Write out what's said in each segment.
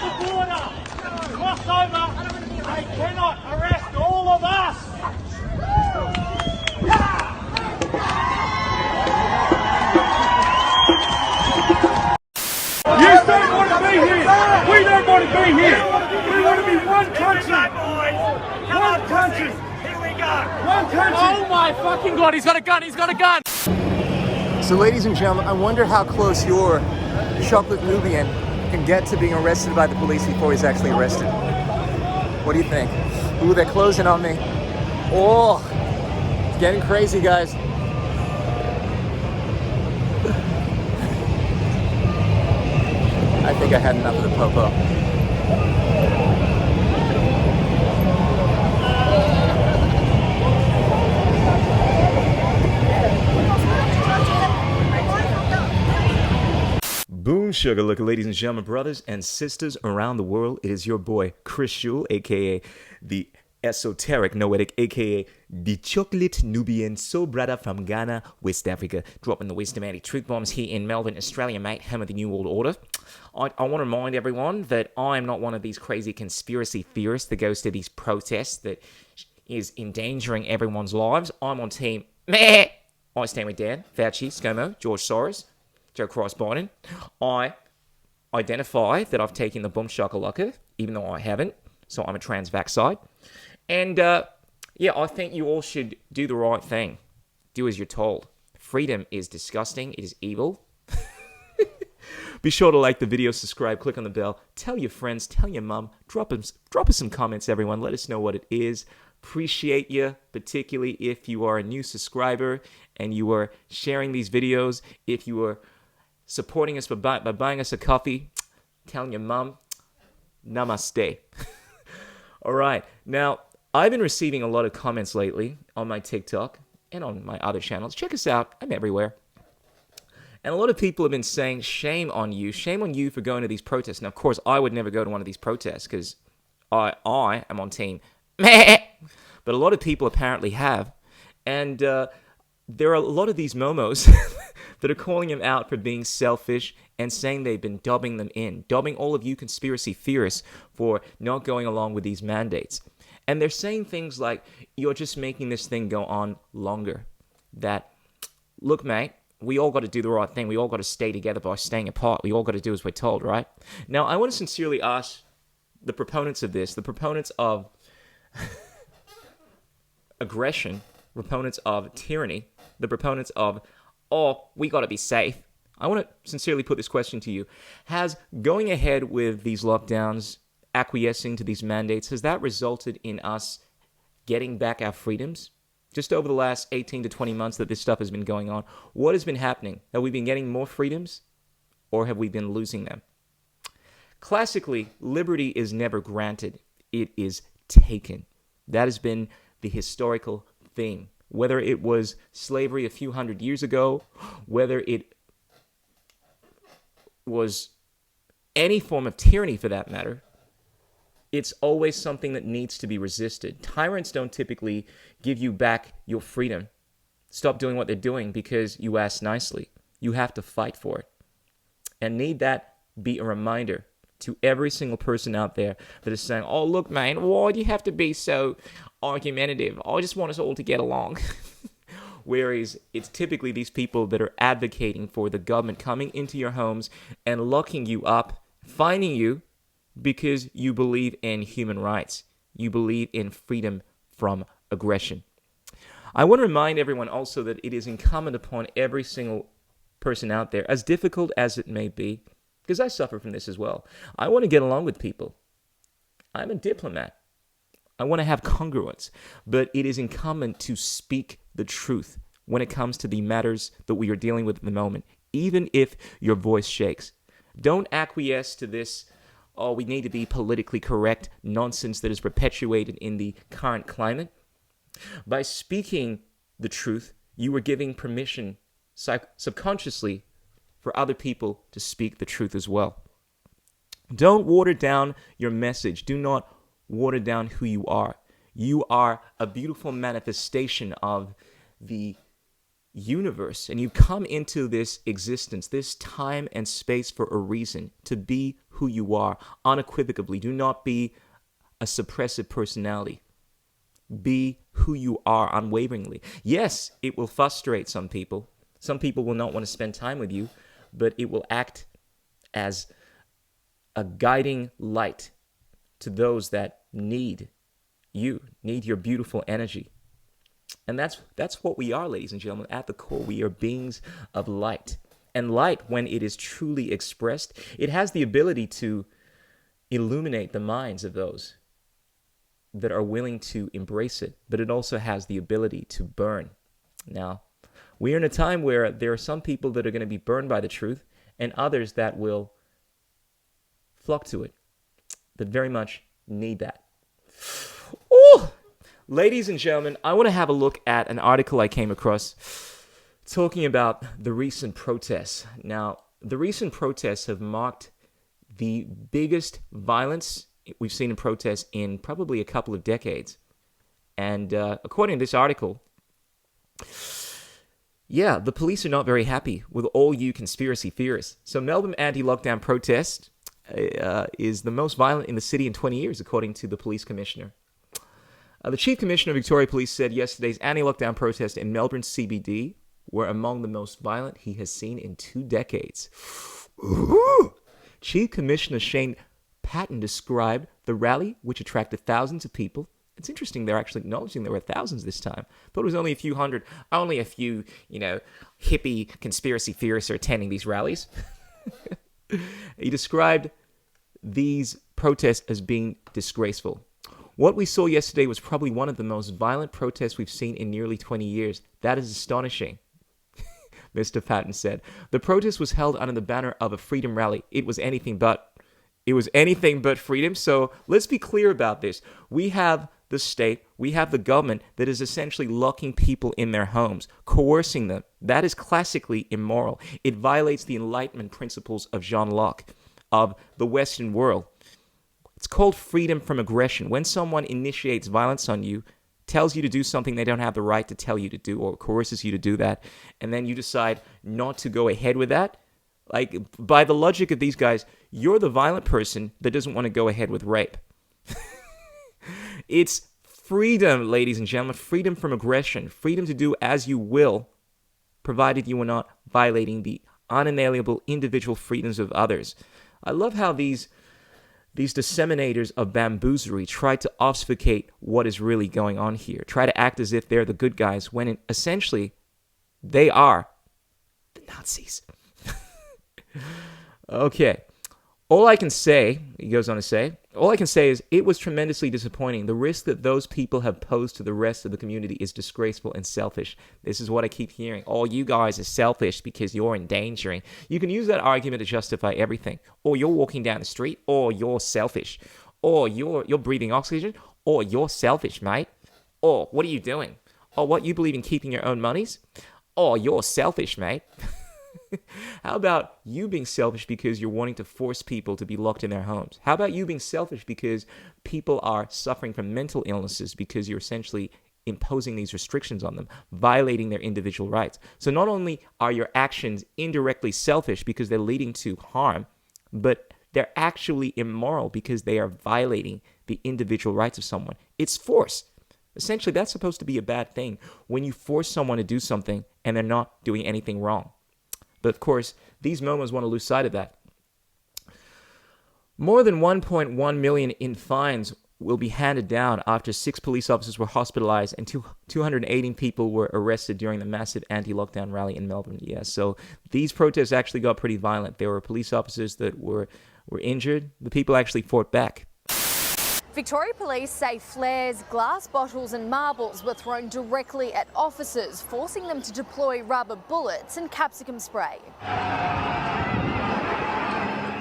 the border, cross over, they cannot arrest all of us. You don't want to be here. We don't want to be here. We want to be one country. One country. Here we go. One country. Oh my fucking god, he's got a gun, he's got a gun! So ladies and gentlemen, I wonder how close your chocolate Nubian can get to being arrested by the police before he's actually arrested. What do you think? Ooh, they're closing on me. Oh, it's getting crazy, guys. I think I had enough of the popo. Boom sugar looker, ladies and gentlemen, brothers and sisters around the world. It is your boy Chris Schul, aka the Esoteric Noetic, aka the Chocolate Nubian Soul Brother from Ghana, West Africa, dropping the wisdomatic truth bombs here in Melbourne, Australia, mate, home of the New World Order. I want to remind everyone that I'm not one of these crazy conspiracy theorists that goes to these protests that is endangering everyone's lives. I'm on team meh. I stand with Dan, Fauci, ScoMo, George Soros, Joe Cross Biden. I identify that I've taken the boom shakalaka, even though I haven't, so I'm a trans-vax side. And yeah, I think you all should do the right thing. Do as you're told. Freedom is disgusting. It is evil. Be sure to like the video, subscribe, click on the bell, tell your friends, tell your mom, drop us some comments, everyone. Let us know what it is. Appreciate you, particularly if you are a new subscriber and you are sharing these videos. If you are supporting us by buying us a coffee, telling your mom, namaste. All right. Now, I've been receiving a lot of comments lately on my TikTok and on my other channels. Check us out. I'm everywhere. And a lot of people have been saying, shame on you for going to these protests. Now, of course, I would never go to one of these protests because I am on team meh. But a lot of people apparently have. And there are a lot of these momos that are calling him out for being selfish and saying they've been dubbing all of you conspiracy theorists for not going along with these mandates. And they're saying things like, you're just making this thing go on longer. That, look, mate, we all got to do the right thing. We all got to stay together by staying apart. We all got to do as we're told, right? Now, I want to sincerely ask the proponents of this, the proponents of aggression, proponents of tyranny, the proponents of, oh, we got to be safe. I want to sincerely put this question to you. Has going ahead with these lockdowns, acquiescing to these mandates, has that resulted in us getting back our freedoms? Just over the last 18 to 20 months that this stuff has been going on, what has been happening? Have we been getting more freedoms or have we been losing them? Classically, liberty is never granted. It is taken. That has been the historical theme. Whether it was slavery a few hundred years ago, whether it was any form of tyranny for that matter, it's always something that needs to be resisted. Tyrants don't typically give you back your freedom. Stop doing what they're doing because you asked nicely. You have to fight for it. And need that be a reminder to every single person out there that is saying, oh, look, man, why do you have to be so argumentative? I just want us all to get along. Whereas it's typically these people that are advocating for the government coming into your homes and locking you up, fining you, because you believe in human rights. You believe in freedom from aggression. I want to remind everyone also that it is incumbent upon every single person out there, as difficult as it may be, because I suffer from this as well. I want to get along with people. I'm a diplomat. I want to have congruence. But it is incumbent to speak the truth when it comes to the matters that we are dealing with at the moment, even if your voice shakes. Don't acquiesce to this, oh, we need to be politically correct nonsense that is perpetuated in the current climate. By speaking the truth, you are giving permission subconsciously for other people to speak the truth as well. Don't water down your message. Do not water down who you are. You are a beautiful manifestation of the universe, and you come into this existence, this time and space for a reason, to be who you are unequivocally. Do not be a suppressive personality. Be who you are unwaveringly. Yes, it will frustrate some people. Some people will not want to spend time with you, but it will act as a guiding light to those that need your beautiful energy. And that's what we are, ladies and gentlemen. At the core, we are beings of light. And light, when it is truly expressed, it has the ability to illuminate the minds of those that are willing to embrace it, but it also has the ability to burn. Now, we are in a time where there are some people that are going to be burned by the truth and others that will flock to it, that very much need that. Ooh! Ladies and gentlemen, I want to have a look at an article I came across talking about the recent protests. Now, the recent protests have marked the biggest violence we've seen in protests in probably a couple of decades. And according to this article, the police are not very happy with all you conspiracy theorists. So Melbourne anti-lockdown protest is the most violent in the city in 20 years, according to the police commissioner. The chief commissioner of Victoria Police said yesterday's anti-lockdown protests in Melbourne CBD were among the most violent he has seen in 2 decades. Ooh. Chief Commissioner Shane Patton described the rally, which attracted thousands of people. It's interesting they're actually acknowledging there were thousands this time. But it was only a few hundred, only a few, hippie conspiracy theorists are attending these rallies. He described these protests as being disgraceful. What we saw yesterday was probably one of the most violent protests we've seen in nearly 20 years. That is astonishing, Mr. Patton said. The protest was held under the banner of a freedom rally. It was anything but freedom. So let's be clear about this. We have the state, we have the government that is essentially locking people in their homes, coercing them. That is classically immoral. It violates the Enlightenment principles of Jean Locke, of the Western world. It's called freedom from aggression. When someone initiates violence on you, tells you to do something they don't have the right to tell you to do, or coerces you to do that, and then you decide not to go ahead with that, like, by the logic of these guys, you're the violent person that doesn't want to go ahead with rape. It's freedom, ladies and gentlemen, freedom from aggression, freedom to do as you will, provided you are not violating the unalienable individual freedoms of others. I love how these disseminators of bamboozlery try to obfuscate what is really going on here, try to act as if they're the good guys, when essentially they are the Nazis. Okay. All I can say, he goes on to say, is it was tremendously disappointing. The risk that those people have posed to the rest of the community is disgraceful and selfish. This is what I keep hearing. Oh, you guys are selfish because you're endangering. You can use that argument to justify everything. Or you're walking down the street, or you're selfish. Or you're breathing oxygen, or you're selfish, mate. Or what are you doing? Or what, you believe in keeping your own monies? Or you're selfish, mate. How about you being selfish because you're wanting to force people to be locked in their homes? How about you being selfish because people are suffering from mental illnesses because you're essentially imposing these restrictions on them, violating their individual rights? So not only are your actions indirectly selfish because they're leading to harm, but they're actually immoral because they are violating the individual rights of someone. It's force. Essentially, that's supposed to be a bad thing when you force someone to do something and they're not doing anything wrong. But of course, these moments want to lose sight of that. More than 1.1 million in fines will be handed down after 6 police officers were hospitalized and 218 people were arrested during the massive anti-lockdown rally in Melbourne. Yeah, so these protests actually got pretty violent. There were police officers that were injured. The people actually fought back. Victoria Police say flares, glass bottles and marbles were thrown directly at officers, forcing them to deploy rubber bullets and capsicum spray.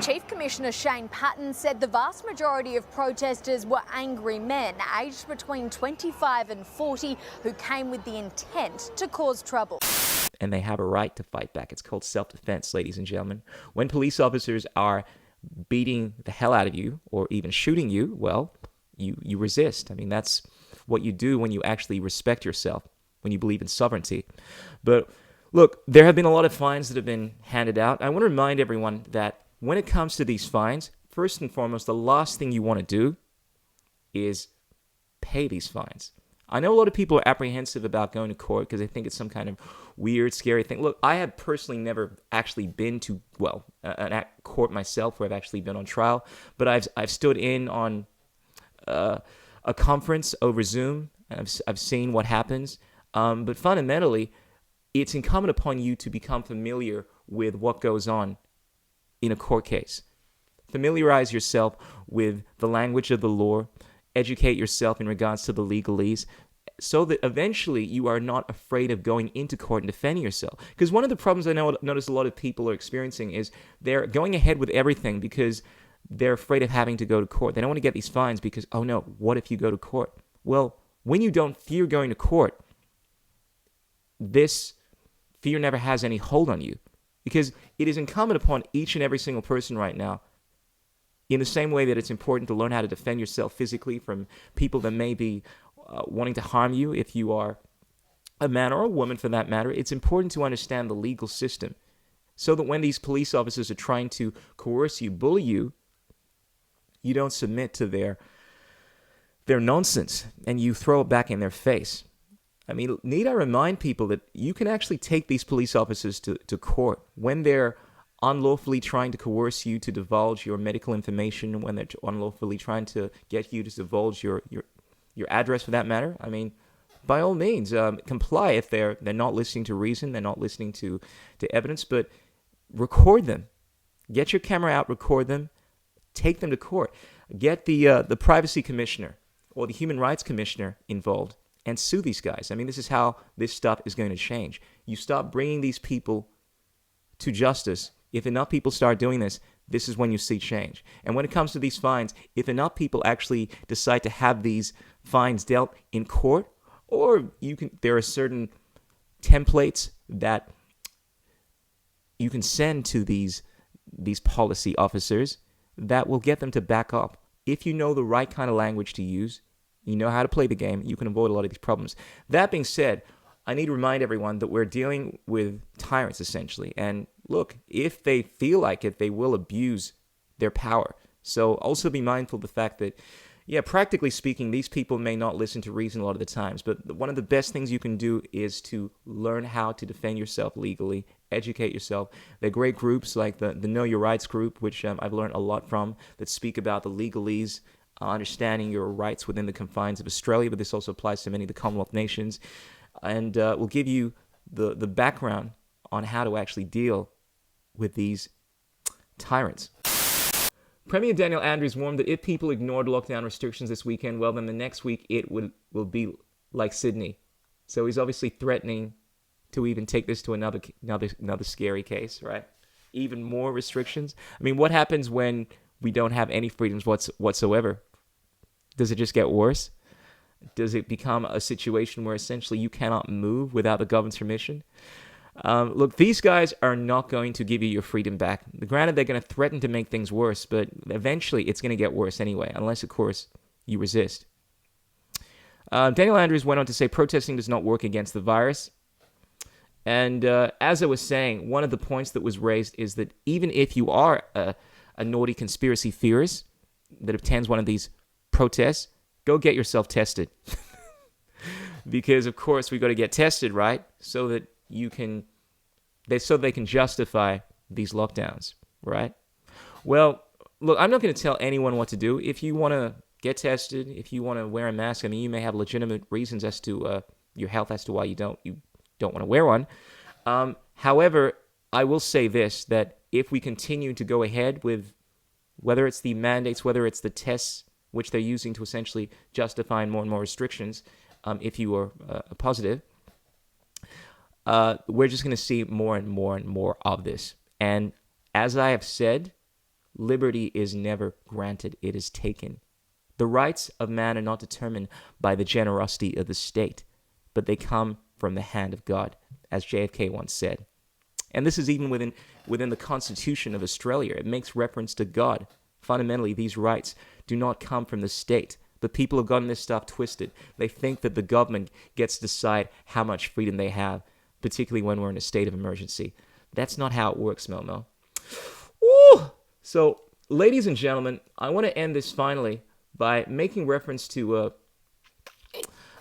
Chief Commissioner Shane Patton said the vast majority of protesters were angry men aged between 25 and 40 who came with the intent to cause trouble. And they have a right to fight back. It's called self-defense, ladies and gentlemen. When police officers are beating the hell out of you or even shooting you, well, you resist. I mean, that's what you do when you actually respect yourself, when you believe in sovereignty. But look, there have been a lot of fines that have been handed out. I want to remind everyone that when it comes to these fines first and foremost, the last thing you want to do is pay these fines. I know a lot of people are apprehensive about going to court because they think it's some kind of weird, scary thing. Look, I have personally never actually been to, an court myself where I've actually been on trial, but I've stood in on a conference over Zoom, and I've seen what happens. But fundamentally, it's incumbent upon you to become familiar with what goes on in a court case. Familiarize yourself with the language of the law. Educate yourself in regards to the legalese so that eventually you are not afraid of going into court and defending yourself. Because one of the problems I notice a lot of people are experiencing is they're going ahead with everything because they're afraid of having to go to court. They don't want to get these fines because, oh no, what if you go to court? Well, when you don't fear going to court, this fear never has any hold on you, because it is incumbent upon each and every single person right now, in the same way that it's important to learn how to defend yourself physically from people that may be wanting to harm you if you are a man or a woman for that matter. It's important to understand the legal system so that when these police officers are trying to coerce you, bully you, you don't submit to their nonsense and you throw it back in their face. I mean, need I remind people that you can actually take these police officers to court when they're unlawfully trying to coerce you to divulge your medical information, when they're unlawfully trying to get you to divulge your address for that matter. I mean, by all means, comply if they're not listening to reason, they're not listening to evidence, but record them. Get your camera out, record them, take them to court. Get the privacy commissioner or the human rights commissioner involved and sue these guys. I mean, this is how this stuff is going to change. You stop bringing these people to justice. If enough people start doing this, this is when you see change. And when it comes to these fines, if enough people actually decide to have these fines dealt in court, or there are certain templates that you can send to these policy officers that will get them to back up. If you know the right kind of language to use, you know how to play the game, you can avoid a lot of these problems. That being said, I need to remind everyone that we're dealing with tyrants, essentially. And look, if they feel like it, they will abuse their power. So also be mindful of the fact that, yeah, practically speaking, these people may not listen to reason a lot of the times. But one of the best things you can do is to learn how to defend yourself legally, educate yourself. There are great groups like the Know Your Rights group, which I've learned a lot from, that speak about the legalese, understanding your rights within the confines of Australia, but this also applies to many of the Commonwealth nations, and will give you the background on how to actually deal with these tyrants. Premier Daniel Andrews warned that if people ignored lockdown restrictions this weekend, well, then the next week it will be like Sydney. So he's obviously threatening to even take this to another scary case, right? Even more restrictions. I mean, what happens when we don't have any freedoms whatsoever? Does it just get worse? Does it become a situation where essentially you cannot move without the government's permission? Look, these guys are not going to give you your freedom back. Granted, they're going to threaten to make things worse, but eventually it's going to get worse anyway, unless, of course, you resist. Daniel Andrews went on to say protesting does not work against the virus. And as I was saying, one of the points that was raised is that even if you are a naughty conspiracy theorist that attends one of these protests, go get yourself tested. Because, of course, we got to get tested, right? So that they can justify these lockdowns, right? Well, look, I'm not going to tell anyone what to do. If you want to get tested, if you want to wear a mask, I mean, you may have legitimate reasons as to your health as to why you don't want to wear one. However, I will say this, that if we continue to go ahead with whether it's the mandates, whether it's the tests, which they're using to essentially justify more and more restrictions, if you are positive, we're just going to see more and more and more of this. And as I have said, liberty is never granted, it is taken. The rights of man are not determined by the generosity of the state, but they come from the hand of God, as JFK once said. And this is even within the Constitution of Australia. It makes reference to God. Fundamentally, these rights do not come from the state. The people have gotten this stuff twisted. They think that the government gets to decide how much freedom they have, particularly when we're in a state of emergency. That's not how it works, Momo. Ooh! So ladies and gentlemen, I want to end this finally by making reference to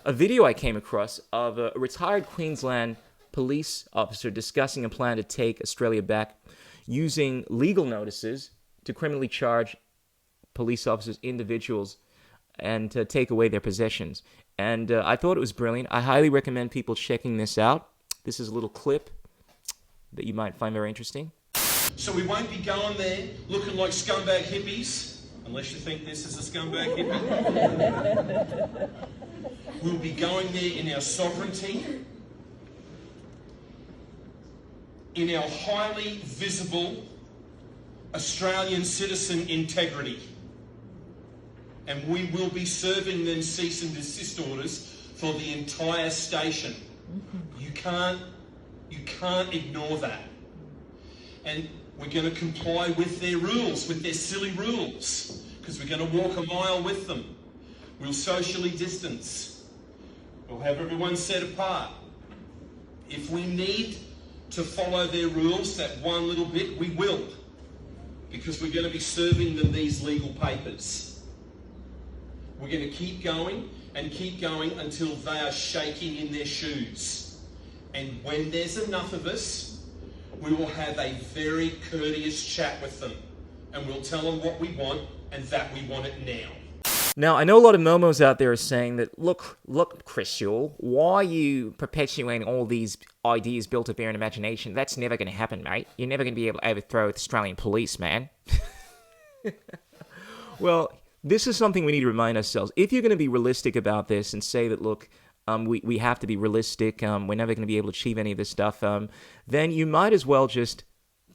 a video I came across of a retired Queensland police officer discussing a plan to take Australia back using legal notices to criminally charge police officers, individuals, and to take away their possessions. And I thought it was brilliant. I highly recommend people checking this out. This is a little clip that you might find very interesting. So we won't be going there looking like scumbag hippies, unless you think this is a scumbag hippie. We'll be going there in our sovereignty, in our highly visible Australian citizen integrity. And we will be serving them cease and desist orders for the entire station. You can't ignore that. And we're going to comply with their rules, with their silly rules, because we're going to walk a mile with them. We'll socially distance. We'll have everyone set apart. If we need to follow their rules that one little bit, we will, because we're going to be serving them these legal papers. We're going to keep going until they are shaking in their shoes. And when there's enough of us, we will have a very courteous chat with them. And we'll tell them what we want and that we want it now. Now, I know a lot of momos out there are saying that, look, Chris Yule, why are you perpetuating all these ideas built of your own imagination? That's never going to happen, mate. You're never going to be able to overthrow the Australian police, man. Well, this is something we need to remind ourselves. If you're going to be realistic about this and say that, look, we have to be realistic, we're never going to be able to achieve any of this stuff, then you might as well just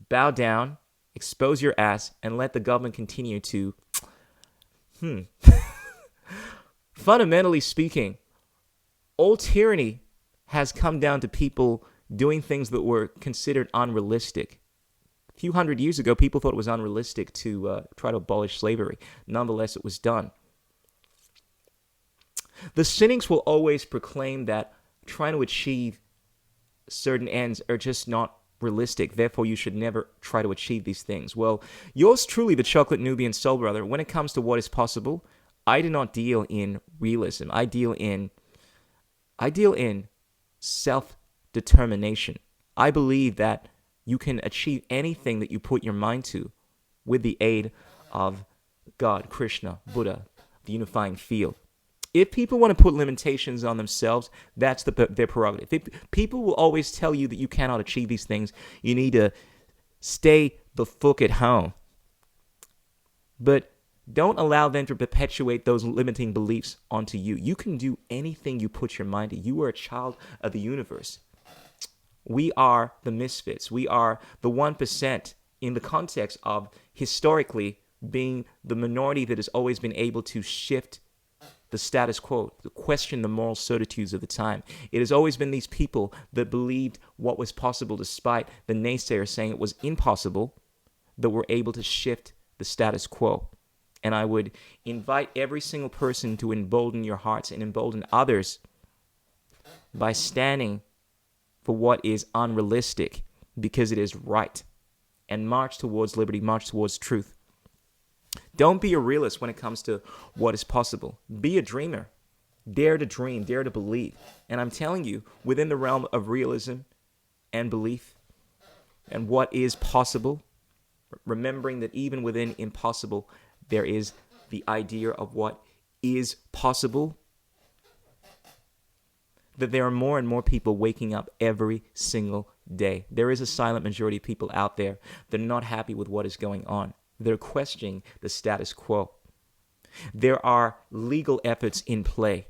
bow down, expose your ass, and let the government continue to... Fundamentally speaking, all tyranny has come down to people doing things that were considered unrealistic. A few hundred years ago, people thought it was unrealistic to try to abolish slavery. Nonetheless, it was done. The cynics will always proclaim that trying to achieve certain ends are just not realistic. Therefore, you should never try to achieve these things. Well, yours truly, the Chocolate Nubian Soul Brother, when it comes to what is possible, I do not deal in realism. I deal in self-determination. I believe that you can achieve anything that you put your mind to with the aid of God, Krishna, Buddha, the unifying field. If people want to put limitations on themselves, that's their prerogative. People will always tell you that you cannot achieve these things. You need to stay the fuck at home. But don't allow them to perpetuate those limiting beliefs onto you. You can do anything you put your mind to. You are a child of the universe. We are the misfits. We are the 1% in the context of historically being the minority that has always been able to shift the status quo, to question the moral certitudes of the time. It has always been these people that believed what was possible despite the naysayers saying it was impossible, that were able to shift the status quo. And I would invite every single person to embolden your hearts and embolden others by standing for what is unrealistic, because it is right. And march towards liberty, march towards truth. Don't be a realist when it comes to what is possible. Be a dreamer. Dare to dream, dare to believe. And I'm telling you, within the realm of realism and belief and what is possible, remembering that even within impossible, there is the idea of what is possible, that there are more and more people waking up every single day. There is a silent majority of people out there that are not happy with what is going on. They're questioning the status quo. There are legal efforts in play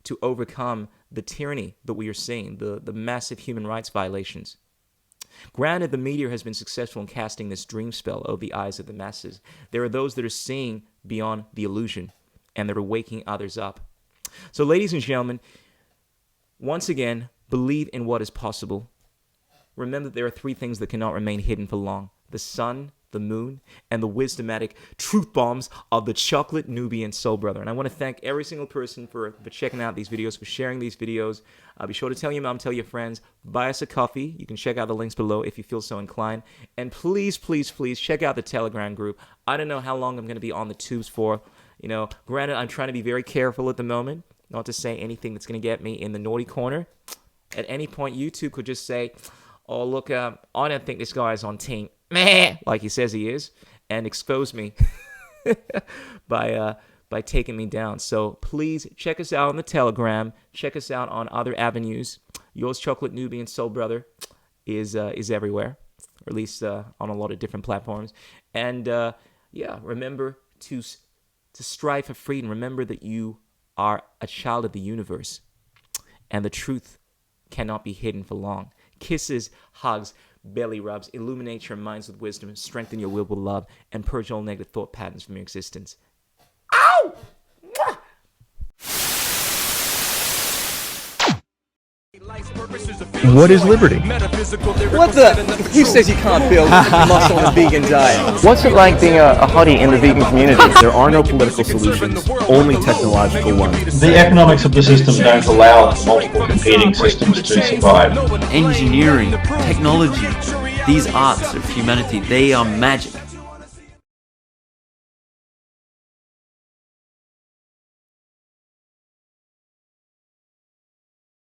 to overcome the tyranny that we are seeing, the massive human rights violations. Granted, the media has been successful in casting this dream spell over the eyes of the masses. There are those that are seeing beyond the illusion and that are waking others up. So, ladies and gentlemen, once again, believe in what is possible. Remember that there are three things that cannot remain hidden for long: the sun, the moon, and the wisdomatic truth bombs of the chocolate Nubian soul brother. And I want to thank every single person for checking out these videos, for sharing these videos. Be sure to tell your mom, tell your friends, buy us a coffee. You can check out the links below if you feel so inclined. And please, please, please check out the Telegram group. I don't know how long I'm going to be on the tubes for. You know, granted, I'm trying to be very careful at the moment, not to say anything that's going to get me in the naughty corner. At any point, YouTube could just say, oh, look, I don't think this guy is on team meh, like he says he is, and expose me by taking me down. So please check us out on the Telegram. Check us out on other avenues. Yours Chocolate Nubian Soul Brother is everywhere, or at least on a lot of different platforms. And yeah, remember to strive for freedom. Remember that you are a child of the universe, and the truth cannot be hidden for long. Kisses, hugs, belly rubs, illuminate your minds with wisdom, strengthen your will with love, and purge all negative thought patterns from your existence. Ow! What is liberty? What the? Who says you can't build muscle on a vegan diet? What's it like being a hottie in the vegan community? There are no political solutions, only technological ones. The economics of the system don't allow multiple competing systems to survive. Engineering, technology, these arts of humanity, they are magic.